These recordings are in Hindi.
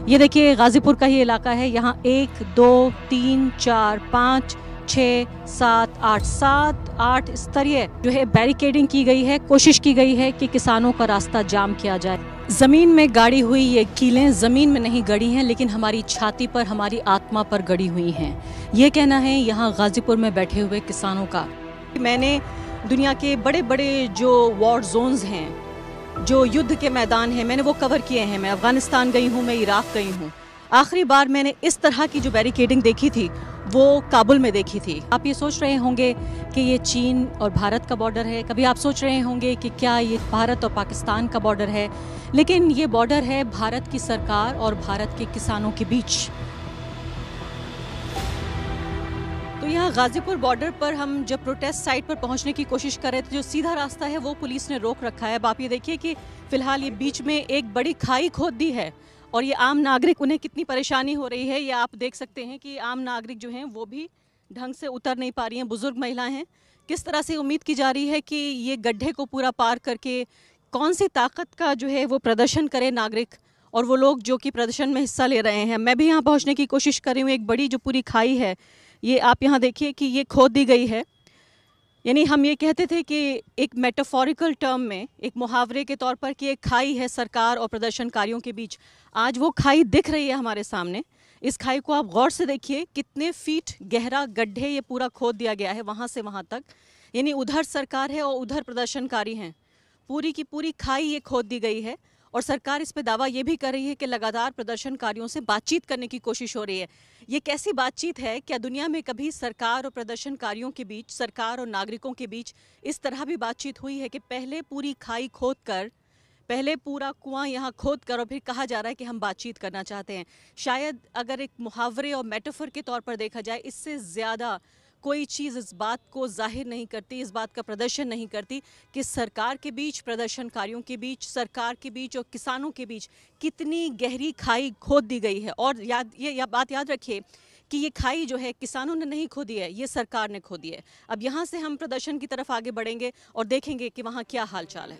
ये देखिए गाजीपुर का ही इलाका है। यहाँ 1 2 3 4 5 6 7 8 7 8 स्तरीय जो है बैरिकेडिंग की गई है। कोशिश की गई है कि किसानों का रास्ता जाम किया जाए। जमीन में गाड़ी हुई ये कीलें जमीन में नहीं गड़ी हैं, लेकिन हमारी छाती पर, हमारी आत्मा पर गड़ी हुई हैं। ये कहना है यहाँ गाजीपुर में बैठे हुए किसानों का। मैंने दुनिया के बड़े बड़े जो वॉर जोन्स हैं, जो युद्ध के मैदान हैं, मैंने वो कवर किए हैं। मैं अफगानिस्तान गई हूँ, मैं इराक गई हूँ। आखिरी बार मैंने इस तरह की जो बैरिकेडिंग देखी थी वो काबुल में देखी थी। आप ये सोच रहे होंगे कि ये चीन और भारत का बॉर्डर है। कभी आप सोच रहे होंगे कि क्या ये भारत और पाकिस्तान का बॉर्डर है, लेकिन ये बॉर्डर है भारत की सरकार और भारत के किसानों के बीच। तो यहाँ गाजीपुर बॉर्डर पर हम जब प्रोटेस्ट साइट पर पहुंचने की कोशिश कर रहे थे, जो सीधा रास्ता है वो पुलिस ने रोक रखा है। अब आप ये देखिए कि फिलहाल ये बीच में एक बड़ी खाई खोद दी है और ये आम नागरिक, उन्हें कितनी परेशानी हो रही है ये आप देख सकते हैं कि आम नागरिक जो हैं वो भी ढंग से उतर नहीं पा रही हैं। बुजुर्ग महिलाएं हैं। किस तरह से उम्मीद की जा रही है कि ये गड्ढे को पूरा पार करके कौन सी ताकत का जो है वो प्रदर्शन करे नागरिक और वो लोग जो कि प्रदर्शन में हिस्सा ले रहे हैं। मैं भी यहाँ पहुँचने की कोशिश कर रही हूँ। एक बड़ी जो पूरी खाई है, ये आप यहाँ देखिए कि ये खोद दी गई है। यानी हम ये कहते थे कि एक मेटाफोरिकल टर्म में, एक मुहावरे के तौर पर, कि एक खाई है सरकार और प्रदर्शनकारियों के बीच। आज वो खाई दिख रही है हमारे सामने। इस खाई को आप गौर से देखिए, कितने फीट गहरा गड्ढे ये पूरा खोद दिया गया है वहाँ से वहाँ तक। यानी उधर सरकार है और उधर प्रदर्शनकारी हैं। पूरी की पूरी खाई ये खोद दी गई है और सरकार इस पे दावा ये भी कर रही है कि लगातार प्रदर्शनकारियों से बातचीत करने की कोशिश हो रही है। ये कैसी बातचीत है? क्या दुनिया में कभी सरकार और प्रदर्शनकारियों के बीच, सरकार और नागरिकों के बीच इस तरह भी बातचीत हुई है कि पहले पूरी खाई खोद कर, पहले पूरा कुआं यहाँ खोद कर और फिर कहा जा रहा है कि हम बातचीत करना चाहते हैं? शायद अगर एक मुहावरे और मेटाफर के तौर पर देखा जाए, इससे ज़्यादा कोई चीज़ इस बात को जाहिर नहीं करती, इस बात का प्रदर्शन नहीं करती कि सरकार के बीच, प्रदर्शनकारियों के बीच, सरकार के बीच और किसानों के बीच कितनी गहरी खाई खोद दी गई है। और ये बात याद रखिए कि ये खाई जो है किसानों ने नहीं खोदी है, ये सरकार ने खोदी है। अब यहाँ से हम प्रदर्शन की तरफ आगे बढ़ेंगे और देखेंगे कि वहाँ क्या हाल चाल है।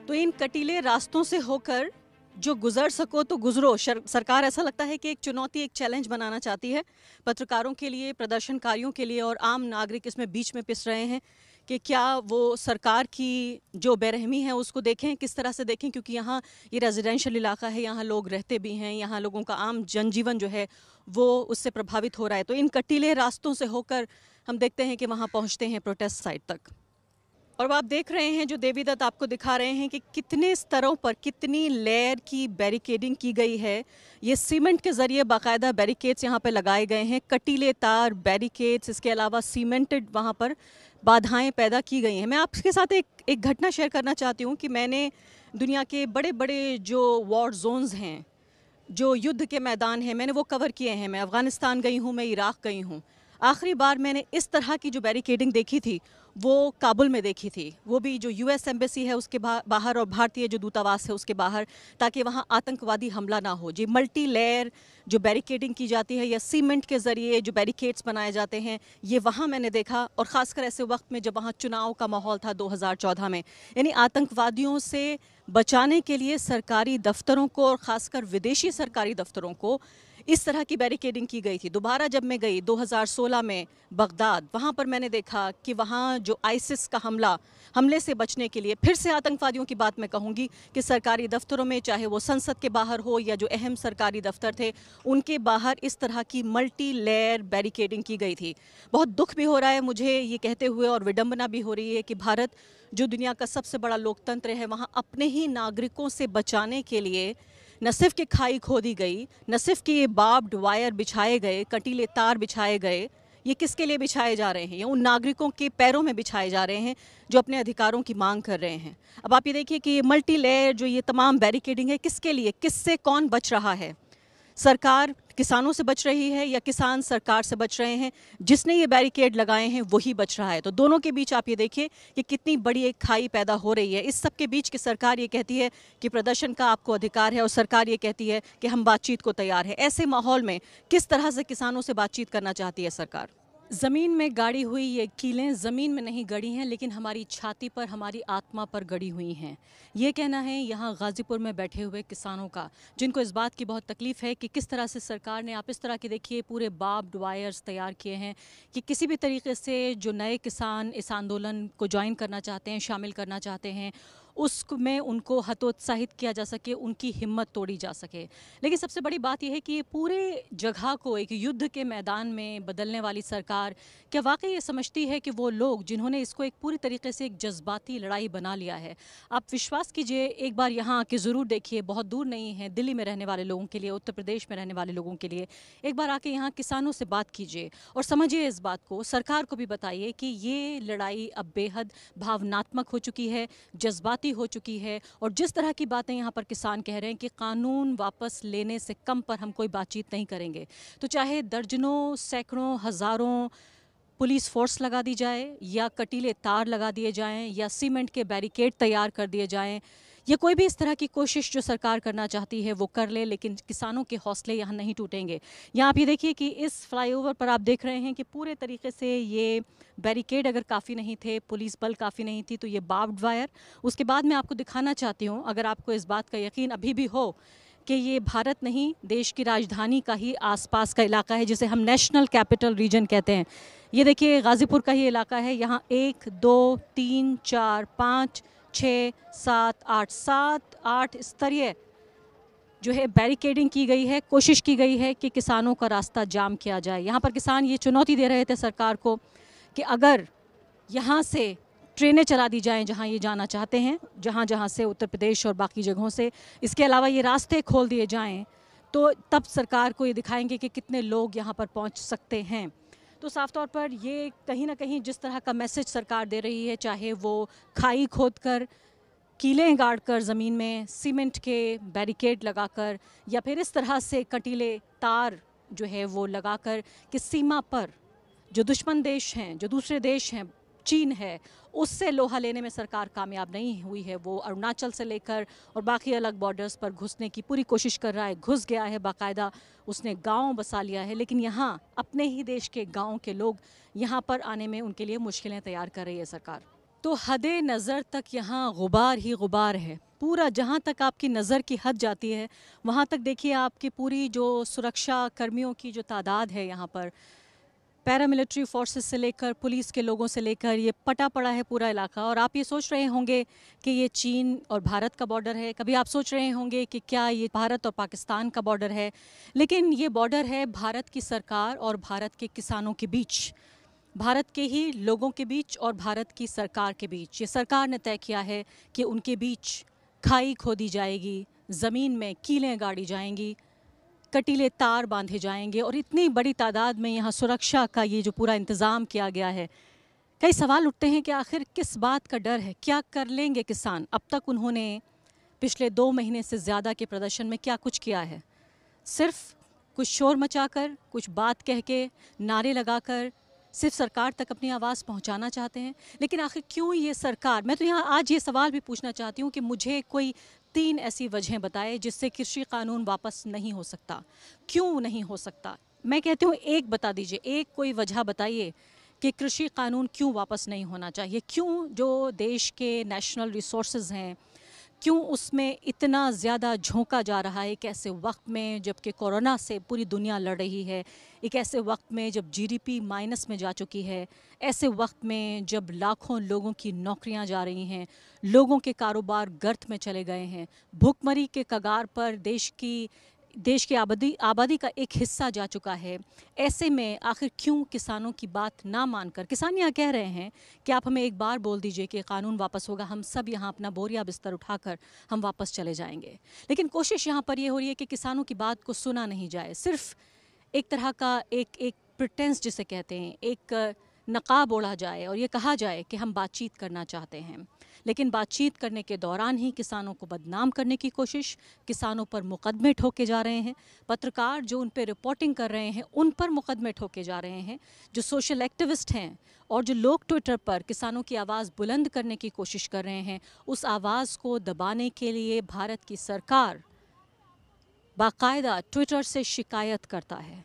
तो इन कटीले रास्तों से होकर जो गुजर सको तो गुजरो। सरकार, ऐसा लगता है कि एक चुनौती, एक चैलेंज बनाना चाहती है पत्रकारों के लिए, प्रदर्शनकारियों के लिए, और आम नागरिक इसमें बीच में पिस रहे हैं कि क्या वो सरकार की जो बेरहमी है उसको देखें, किस तरह से देखें, क्योंकि यहाँ ये रेजिडेंशियल इलाका है, यहाँ लोग रहते भी हैं, यहाँ लोगों का आम जनजीवन जो है वो उससे प्रभावित हो रहा है। तो इन कटीले रास्तों से होकर हम देखते हैं कि वहाँ पहुँचते हैं प्रोटेस्ट साइट तक। और आप देख रहे हैं, जो देवी दत्त आपको दिखा रहे हैं, कि कितने स्तरों पर, कितनी लेयर की बैरिकेडिंग की गई है। ये सीमेंट के ज़रिए बाकायदा बैरिकेड्स यहाँ पे लगाए गए हैं, कटीले तार, बैरिकेड्स, इसके अलावा सीमेंटेड वहाँ पर बाधाएं पैदा की गई हैं। मैं आपके साथ एक घटना शेयर करना चाहती हूँ कि मैंने दुनिया के बड़े बड़े जो वॉर जोन्स हैं, जो युद्ध के मैदान हैं, मैंने वो कवर किए हैं। मैं अफगानिस्तान गई हूँ, मैं इराक गई हूँ। आखिरी बार मैंने इस तरह की जो बैरिकेडिंग देखी थी वो काबुल में देखी थी, वो भी जो यूएस एम्बेसी है उसके बाहर और भारतीय जो दूतावास है उसके बाहर, ताकि वहाँ आतंकवादी हमला ना हो। जी, मल्टी लेयर जो बैरिकेडिंग की जाती है या सीमेंट के ज़रिए जो बैरिकेड्स बनाए जाते हैं, ये वहाँ मैंने देखा। और ख़ासकर ऐसे वक्त में जब वहाँ चुनाव का माहौल था 2014 में। यानी आतंकवादियों से बचाने के लिए सरकारी दफ्तरों को और ख़ासकर विदेशी सरकारी दफ्तरों को इस तरह की बैरिकेडिंग की गई थी। दोबारा जब मैं गई 2016 में बगदाद, वहाँ पर मैंने देखा कि वहाँ जो आईसिस का हमले से बचने के लिए, फिर से आतंकवादियों की बात मैं कहूँगी कि सरकारी दफ्तरों में, चाहे वो संसद के बाहर हो या जो अहम सरकारी दफ्तर थे उनके बाहर, इस तरह की मल्टी लेयर बैरिकेडिंग की गई थी। बहुत दुख भी हो रहा है मुझे ये कहते हुए, और विडंबना भी हो रही है कि भारत जो दुनिया का सबसे बड़ा लोकतंत्र है, वहाँ अपने ही नागरिकों से बचाने के लिए न सिर्फ कि खाई खोदी गई, न सिर्फ कि ये बार्ब्ड वायर बिछाए गए, कटीले तार बिछाए गए, ये किसके लिए बिछाए जा रहे हैं? ये उन नागरिकों के पैरों में बिछाए जा रहे हैं जो अपने अधिकारों की मांग कर रहे हैं। अब आप ये देखिए कि ये मल्टी लेयर जो ये तमाम बैरिकेडिंग है, किसके लिए, किससे कौन बच रहा है? सरकार किसानों से बच रही है या किसान सरकार से बच रहे हैं? जिसने ये बैरिकेड लगाए हैं वही बच रहा है। तो दोनों के बीच आप ये देखिए कि कितनी बड़ी एक खाई पैदा हो रही है। इस सब के बीच की सरकार ये कहती है कि प्रदर्शन का आपको अधिकार है और सरकार ये कहती है कि हम बातचीत को तैयार है। ऐसे माहौल में किस तरह से किसानों से बातचीत करना चाहती है सरकार? ज़मीन में गाड़ी हुई ये कीलें ज़मीन में नहीं गड़ी हैं, लेकिन हमारी छाती पर, हमारी आत्मा पर गड़ी हुई हैं। ये कहना है यहाँ गाज़ीपुर में बैठे हुए किसानों का, जिनको इस बात की बहुत तकलीफ़ है कि किस तरह से सरकार ने, आप इस तरह के देखिए पूरे बार्ब्ड वायर्स तैयार किए हैं कि किसी भी तरीके से जो नए किसान इस आंदोलन को ज्वाइन करना चाहते हैं, शामिल करना चाहते हैं, उसमें उनको हतोत्साहित किया जा सके, उनकी हिम्मत तोड़ी जा सके। लेकिन सबसे बड़ी बात यह है कि ये पूरे जगह को एक युद्ध के मैदान में बदलने वाली सरकार क्या वाकई ये समझती है कि वो लोग जिन्होंने इसको एक पूरी तरीके से एक जज्बाती लड़ाई बना लिया है। आप विश्वास कीजिए, एक बार यहाँ आके ज़रूर देखिए, बहुत दूर नहीं है, दिल्ली में रहने वाले लोगों के लिए, उत्तर प्रदेश में रहने वाले लोगों के लिए एक बार आके यहाँ किसानों से बात कीजिए और समझिए इस बात को, सरकार को भी बताइए कि ये लड़ाई अब बेहद भावनात्मक हो चुकी है, जज्बाती हो चुकी है। और जिस तरह की बातें यहाँ पर किसान कह रहे हैं कि कानून वापस लेने से कम पर हम कोई बातचीत नहीं करेंगे, तो चाहे दर्जनों, सैकड़ों, हज़ारों पुलिस फोर्स लगा दी जाए या कटीले तार लगा दिए जाएं या सीमेंट के बैरिकेड तैयार कर दिए जाएं या कोई भी इस तरह की कोशिश जो सरकार करना चाहती है वो कर ले, लेकिन किसानों के हौसले यहाँ नहीं टूटेंगे। यहाँ आप ये देखिए कि इस फ्लाईओवर पर आप देख रहे हैं कि पूरे तरीके से ये बैरिकेड अगर काफ़ी नहीं थे, पुलिस बल काफ़ी नहीं थी, तो ये बार्ब्ड वायर। उसके बाद मैं आपको दिखाना चाहती हूँ, अगर आपको इस बात का यकीन अभी भी हो कि ये भारत नहीं, देश की राजधानी का ही आसपास का इलाका है, जिसे हम नेशनल कैपिटल रीजन कहते हैं। ये देखिए गाज़ीपुर का ही इलाका है। यहाँ 1 2 3 4 5 6 7 8 7 8 स्तरीय जो है बैरिकेडिंग की गई है, कोशिश की गई है कि किसानों का रास्ता जाम किया जाए। यहाँ पर किसान ये चुनौती दे रहे थे सरकार को कि अगर यहाँ से ट्रेनें चला दी जाएं जहाँ ये जाना चाहते हैं, जहाँ जहाँ से उत्तर प्रदेश और बाकी जगहों से, इसके अलावा ये रास्ते खोल दिए जाएं, तो तब सरकार को ये दिखाएंगे कि कितने लोग यहाँ पर पहुँच सकते हैं। तो साफ तौर पर ये कहीं ना कहीं जिस तरह का मैसेज सरकार दे रही है, चाहे वो खाई खोद कर, कीलें गाड़ कर ज़मीन में सीमेंट के बैरिकेड लगाकर, या फिर इस तरह से कटीले तार जो है वो लगाकर कि सीमा पर जो दुश्मन देश हैं, जो दूसरे देश हैं, चीन है, उससे लोहा लेने में सरकार कामयाब नहीं हुई है। वो अरुणाचल से लेकर और बाकी अलग बॉर्डर्स पर घुसने की पूरी कोशिश कर रहा है, घुस गया है बाकायदा, उसने गांव बसा लिया है, लेकिन यहाँ अपने ही देश के गांव के लोग यहाँ पर आने में उनके लिए मुश्किलें तैयार कर रही है सरकार। तो हदे नज़र तक यहाँ गुबार ही गुबार है। पूरा जहाँ तक आपकी नज़र की हद जाती है वहाँ तक देखिए आपकी पूरी जो सुरक्षा कर्मियों की जो तादाद है, यहाँ पर पैरामिलिट्री फोर्सेस से लेकर पुलिस के लोगों से लेकर ये पटा पड़ा है पूरा इलाका। और आप ये सोच रहे होंगे कि ये चीन और भारत का बॉर्डर है, कभी आप सोच रहे होंगे कि क्या ये भारत और पाकिस्तान का बॉर्डर है, लेकिन ये बॉर्डर है भारत की सरकार और भारत के किसानों के बीच, भारत के ही लोगों के बीच और भारत की सरकार के बीच। ये सरकार ने तय किया है कि उनके बीच खाई खोदी जाएगी, ज़मीन में कीलें गाड़ी जाएंगी, कटीले तार बांधे जाएंगे और इतनी बड़ी तादाद में यहाँ सुरक्षा का ये जो पूरा इंतज़ाम किया गया है। कई सवाल उठते हैं कि आखिर किस बात का डर है, क्या कर लेंगे किसान। अब तक उन्होंने पिछले 2 महीने से ज़्यादा के प्रदर्शन में क्या कुछ किया है? सिर्फ कुछ शोर मचाकर, कुछ बात कह के, नारे लगाकर सिर्फ सरकार तक अपनी आवाज़ पहुंचाना चाहते हैं। लेकिन आखिर क्यों ये सरकार, मैं तो यहाँ आज ये सवाल भी पूछना चाहती हूँ कि मुझे कोई 3 ऐसी वजहें बताए जिससे कृषि कानून वापस नहीं हो सकता। क्यों नहीं हो सकता? मैं कहती हूँ एक बता दीजिए, एक कोई वजह बताइए कि कृषि कानून क्यों वापस नहीं होना चाहिए। क्यों जो देश के नेशनल रिसोर्सेज हैं, क्यों उसमें इतना ज़्यादा झोंका जा रहा है एक ऐसे वक्त में जबकि कोरोना से पूरी दुनिया लड़ रही है, एक ऐसे वक्त में जब जीडीपी माइनस में जा चुकी है, ऐसे वक्त में जब लाखों लोगों की नौकरियां जा रही हैं, लोगों के कारोबार गर्त में चले गए हैं, भुखमरी के कगार पर देश की आबादी का एक हिस्सा जा चुका है। ऐसे में आखिर क्यों किसानों की बात ना मानकर किसान यहाँ कह रहे हैं कि आप हमें एक बार बोल दीजिए कि कानून वापस होगा, हम सब यहाँ अपना बोरिया बिस्तर उठाकर हम वापस चले जाएंगे। लेकिन कोशिश यहाँ पर ये हो रही है कि किसानों की बात को सुना नहीं जाए। सिर्फ एक तरह का एक प्रिटेंस जिसे कहते हैं, एक नकाब ओढ़ा जाए और ये कहा जाए कि हम बातचीत करना चाहते हैं, लेकिन बातचीत करने के दौरान ही किसानों को बदनाम करने की कोशिश, किसानों पर मुकदमे ठोके जा रहे हैं, पत्रकार जो उन पर रिपोर्टिंग कर रहे हैं उन पर मुकदमे ठोके जा रहे हैं, जो सोशल एक्टिविस्ट हैं और जो लोग ट्विटर पर किसानों की आवाज़ बुलंद करने की कोशिश कर रहे हैं, उस आवाज़ को दबाने के लिए भारत की सरकार बाकायदा ट्विटर से शिकायत करता है।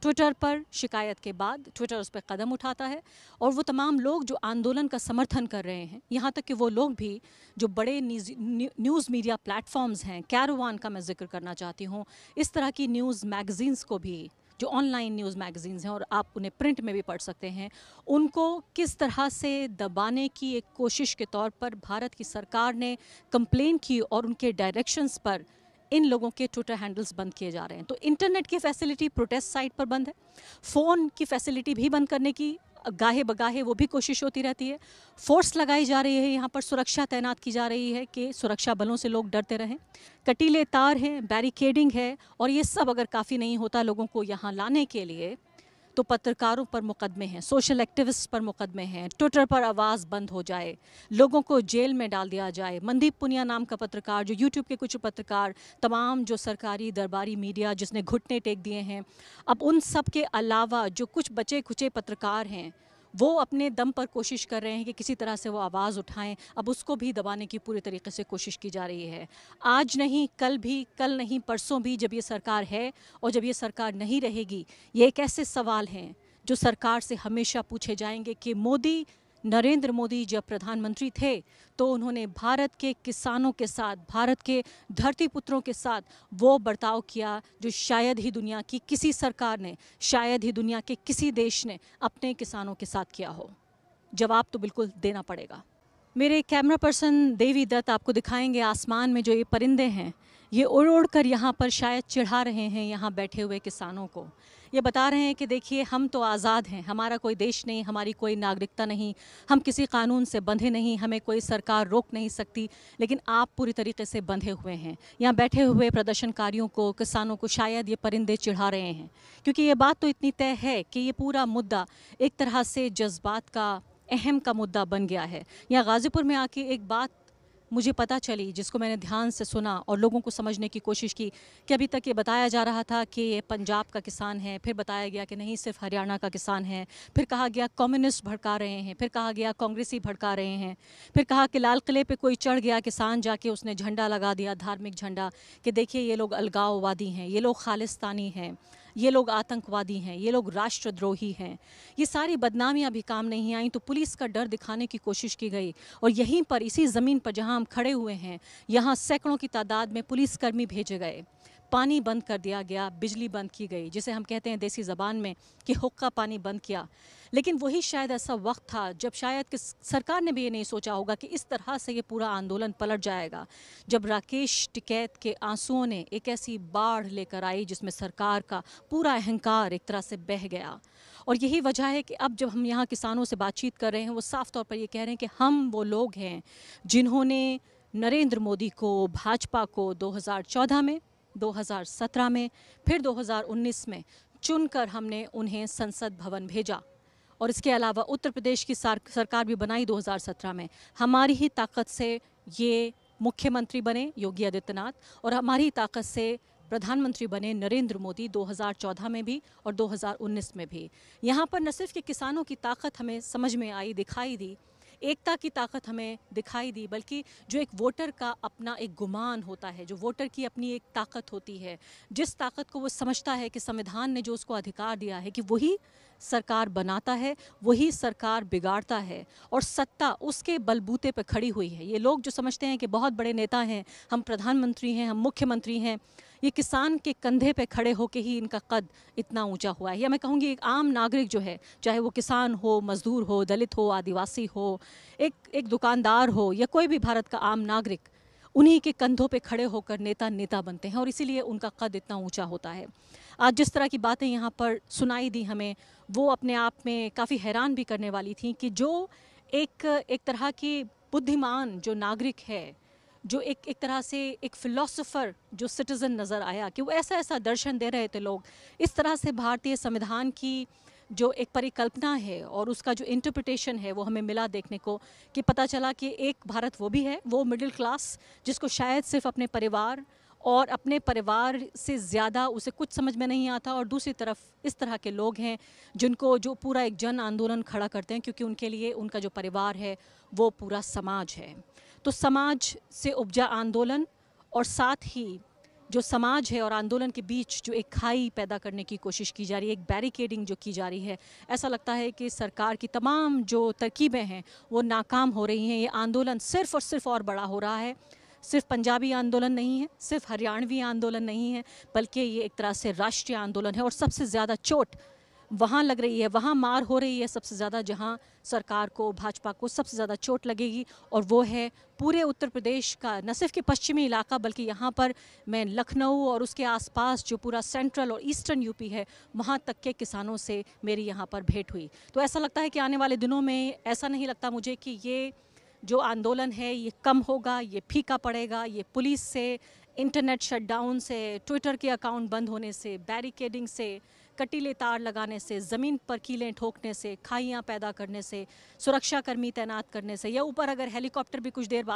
ट्विटर पर शिकायत के बाद ट्विटर उस पर कदम उठाता है और वो तमाम लोग जो आंदोलन का समर्थन कर रहे हैं, यहाँ तक कि वो लोग भी जो बड़े न्यूज़ मीडिया प्लेटफॉर्म्स हैं, कैरवान का मैं जिक्र करना चाहती हूँ, इस तरह की न्यूज़ मैगज़ीन्स को भी, जो ऑनलाइन न्यूज़ मैगज़ीन्स हैं और आप उन्हें प्रिंट में भी पढ़ सकते हैं, उनको किस तरह से दबाने की एक कोशिश के तौर पर भारत की सरकार ने कंप्लेन की और उनके डायरेक्शंस पर इन लोगों के ट्विटर हैंडल्स बंद किए जा रहे हैं। तो इंटरनेट की फैसिलिटी प्रोटेस्ट साइट पर बंद है, फ़ोन की फैसिलिटी भी बंद करने की गाहे बगाहे वो भी कोशिश होती रहती है, फोर्स लगाई जा रही है, यहाँ पर सुरक्षा तैनात की जा रही है कि सुरक्षा बलों से लोग डरते रहें, कटीले तार हैं, बैरिकेडिंग है, और ये सब अगर काफ़ी नहीं होता लोगों को यहाँ लाने के लिए, तो पत्रकारों पर मुकदमे हैं, सोशल एक्टिविस्ट पर मुकदमे हैं, ट्विटर पर आवाज़ बंद हो जाए, लोगों को जेल में डाल दिया जाए। मनदीप पुनिया नाम का पत्रकार, जो यूट्यूब के कुछ पत्रकार, तमाम जो सरकारी दरबारी मीडिया जिसने घुटने टेक दिए हैं, अब उन सब के अलावा जो कुछ बचे खुचे पत्रकार हैं वो अपने दम पर कोशिश कर रहे हैं कि किसी तरह से वो आवाज़ उठाएं, अब उसको भी दबाने की पूरी तरीके से कोशिश की जा रही है। आज नहीं कल भी, कल नहीं परसों भी, जब ये सरकार है और जब ये सरकार नहीं रहेगी, ये एक ऐसे सवाल हैं जो सरकार से हमेशा पूछे जाएंगे कि नरेंद्र मोदी जब प्रधानमंत्री थे तो उन्होंने भारत के किसानों के साथ, भारत के धरती पुत्रों के साथ वो बर्ताव किया जो शायद ही दुनिया की किसी सरकार ने, शायद ही दुनिया के किसी देश ने अपने किसानों के साथ किया हो। जवाब तो बिल्कुल देना पड़ेगा। मेरे कैमरा पर्सन देवी दत्त आपको दिखाएंगे आसमान में जो ये परिंदे हैं, ये उड़ उड़ कर यहाँ पर शायद चिढ़ा रहे हैं यहाँ बैठे हुए किसानों को। ये बता रहे हैं कि देखिए, हम तो आज़ाद हैं, हमारा कोई देश नहीं, हमारी कोई नागरिकता नहीं, हम किसी कानून से बंधे नहीं, हमें कोई सरकार रोक नहीं सकती, लेकिन आप पूरी तरीके से बंधे हुए हैं। यहाँ बैठे हुए प्रदर्शनकारियों को, किसानों को शायद ये परिंदे चिढ़ा रहे हैं, क्योंकि ये बात तो इतनी तय है कि ये पूरा मुद्दा एक तरह से जज्बात का, अहम का मुद्दा बन गया है। यहाँ गाज़ीपुर में आके एक बात मुझे पता चली, जिसको मैंने ध्यान से सुना और लोगों को समझने की कोशिश की, कि अभी तक ये बताया जा रहा था कि ये पंजाब का किसान है, फिर बताया गया कि नहीं सिर्फ हरियाणा का किसान है, फिर कहा गया कम्युनिस्ट भड़का रहे हैं, फिर कहा गया कांग्रेसी भड़का रहे हैं, फिर कहा कि लाल किले पे कोई चढ़ गया किसान, जाके उसने झंडा लगा दिया, धार्मिक झंडा, कि देखिए ये लोग अलगाववादी हैं, ये लोग खालिस्तानी हैं, ये लोग आतंकवादी हैं, ये लोग राष्ट्रद्रोही हैं। ये सारी बदनामियां भी काम नहीं आई, तो पुलिस का डर दिखाने की कोशिश की गई, और यहीं पर इसी ज़मीन पर जहां हम खड़े हुए हैं, यहाँ सैकड़ों की तादाद में पुलिसकर्मी भेजे गए, पानी बंद कर दिया गया, बिजली बंद की गई, जिसे हम कहते हैं देसी ज़बान में कि हुक्का पानी बंद किया। लेकिन वही शायद ऐसा वक्त था जब शायद कि सरकार ने भी ये नहीं सोचा होगा कि इस तरह से ये पूरा आंदोलन पलट जाएगा, जब राकेश टिकैत के आंसुओं ने एक ऐसी बाढ़ लेकर आई जिसमें सरकार का पूरा अहंकार एक तरह से बह गया। और यही वजह है कि अब जब हम यहाँ किसानों से बातचीत कर रहे हैं, वो साफ तौर पर ये कह रहे हैं कि हम वो लोग हैं जिन्होंने नरेंद्र मोदी को, भाजपा को 2014 में, 2017 में, फिर 2019 में चुनकर हमने उन्हें संसद भवन भेजा, और इसके अलावा उत्तर प्रदेश की सरकार भी बनाई 2017 में। हमारी ही ताकत से ये मुख्यमंत्री बने योगी आदित्यनाथ, और हमारी ही ताकत से प्रधानमंत्री बने नरेंद्र मोदी 2014 में भी और 2019 में भी। यहाँ पर न सिर्फ कि किसानों की ताकत हमें समझ में आई, दिखाई दी, एकता की ताकत हमें दिखाई दी, बल्कि जो एक वोटर का अपना एक गुमान होता है, जो वोटर की अपनी एक ताकत होती है, जिस ताकत को वो समझता है कि संविधान ने जो उसको अधिकार दिया है कि वही सरकार बनाता है, वही सरकार बिगाड़ता है, और सत्ता उसके बलबूते पर खड़ी हुई है। ये लोग जो समझते हैं कि बहुत बड़े नेता हैं, हम प्रधानमंत्री हैं, हम मुख्यमंत्री हैं, ये किसान के कंधे पे खड़े होके ही इनका कद इतना ऊंचा हुआ है। या मैं कहूँगी एक आम नागरिक जो है, चाहे वो किसान हो, मजदूर हो, दलित हो, आदिवासी हो, एक दुकानदार हो, या कोई भी भारत का आम नागरिक, उन्हीं के कंधों पे खड़े होकर नेता बनते हैं, और इसीलिए उनका कद इतना ऊंचा होता है। आज जिस तरह की बातें यहाँ पर सुनाई दी हमें, वो अपने आप में काफ़ी हैरान भी करने वाली थी, कि जो एक तरह की बुद्धिमान जो नागरिक है, जो एक तरह से एक फ़िलासफ़र जो सिटीज़न नज़र आया, कि वो ऐसा दर्शन दे रहे थे लोग, इस तरह से भारतीय संविधान की जो एक परिकल्पना है और उसका जो इंटरप्रिटेशन है वो हमें मिला देखने को, कि पता चला कि एक भारत वो भी है, वो मिडिल क्लास जिसको शायद सिर्फ अपने परिवार और अपने परिवार से ज़्यादा उसे कुछ समझ में नहीं आता, और दूसरी तरफ इस तरह के लोग हैं जिनको जो पूरा एक जन आंदोलन खड़ा करते हैं, क्योंकि उनके लिए उनका जो परिवार है वो पूरा समाज है। तो समाज से उपजा आंदोलन, और साथ ही जो समाज है और आंदोलन के बीच जो एक खाई पैदा करने की कोशिश की जा रही है, एक बैरिकेडिंग जो की जा रही है, ऐसा लगता है कि सरकार की तमाम जो तरकीबें हैं वो नाकाम हो रही हैं। ये आंदोलन सिर्फ और सिर्फ और बड़ा हो रहा है। सिर्फ पंजाबी आंदोलन नहीं है, सिर्फ हरियाणवी आंदोलन नहीं है, बल्कि ये एक तरह से राष्ट्रीय आंदोलन है। और सबसे ज़्यादा चोट वहाँ लग रही है, वहाँ मार हो रही है सबसे ज़्यादा, जहाँ सरकार को, भाजपा को सबसे ज़्यादा चोट लगेगी। और वो है पूरे उत्तर प्रदेश का, न सिर्फ कि पश्चिमी इलाका, बल्कि यहाँ पर मैं लखनऊ और उसके आसपास जो पूरा सेंट्रल और ईस्टर्न यूपी है, वहाँ तक के किसानों से मेरी यहाँ पर भेंट हुई। तो ऐसा लगता है कि आने वाले दिनों में, ऐसा नहीं लगता मुझे कि ये जो आंदोलन है ये कम होगा, ये फीका पड़ेगा। ये पुलिस से, इंटरनेट शटडाउन से, ट्विटर के अकाउंट बंद होने से, बैरिकेडिंग से, कटीले तार लगाने से, ज़मीन पर कीलें ठोकने से, खाइयाँ पैदा करने से, सुरक्षाकर्मी तैनात करने से, या ऊपर अगर हेलीकॉप्टर भी कुछ देर बाद